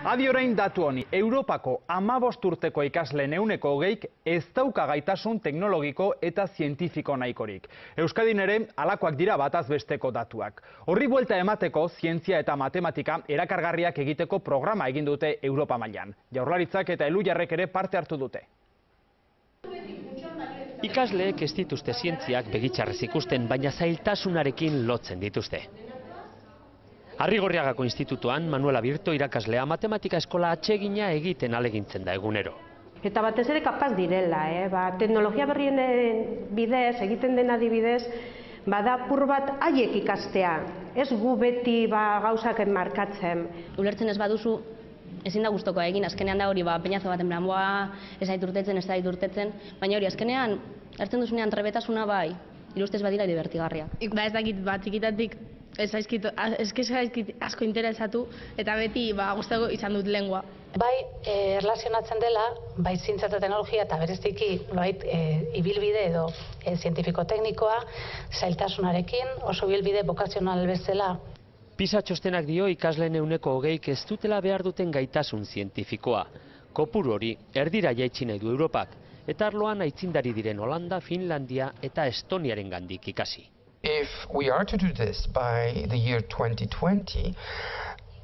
Adi orain datu honi, Europako 15 urteko ikasleen 20%k ez dauka gaitasun teknologiko eta zientifiko nahikorik. Euskadin ere, halakoak dira bataz besteko datuak. Horri buelta emateko, zientzia eta matematika erakargarriak egiteko programa egin dute Europa mailan. Jaurlaritzak eta Elujarrek ere parte hartu dute. Ikasleek ez dituzte zientziak begitxarrez ikusten, baina zailtasunarekin lotzen dituzte. Arrigorriagako institutuan Manuela Birto irakaslea matematika eskola atsegina egiten alegintzen da egunero. Eta batez ere kapaz direla, teknologia berrien bidez, egiten den adibidez, bada pur bat haiek ikastea. Ez gu beti gauzak markatzen. Ulertzen ez baduzu, ezin da gustokoa egin, azkenean da hori peñazo baten beran, ez zait urtetzen, ez zait urtetzen, baina hori azkenean, hartzen duzunean trebetasuna bai, irustez badira divertigarria. Ez dakit bat txikitatik, ez zaizkit asko interesatu eta beti gustoko izan dut lengua. Bai, erlazionatzen dela, bai zientzia eta teknologia eta bereziki ibilbide edo zientifiko-teknikoa zailtasunarekin, oso ibilbide bokazional bezala. PISA txostenak dio ikasleen 20%k ez dutela behar duten gaitasun zientifikoa. Kopuru hori erdira jaitsi nahi du Europak, eta arloan aitzindari diren Holanda, Finlandia eta Estoniaren gandik ikasi. If we are to do this by the year 2020,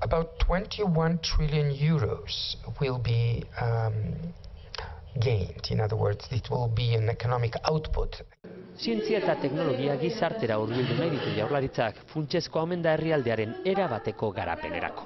about 21 trillion euros will be gained. In other words, it will be an economic output. Zientzia eta teknologia gizartera hurbildu nahi ditu Jaurlaritzak, funtsezkoa omen da herrialdearen erabateko garapenerako.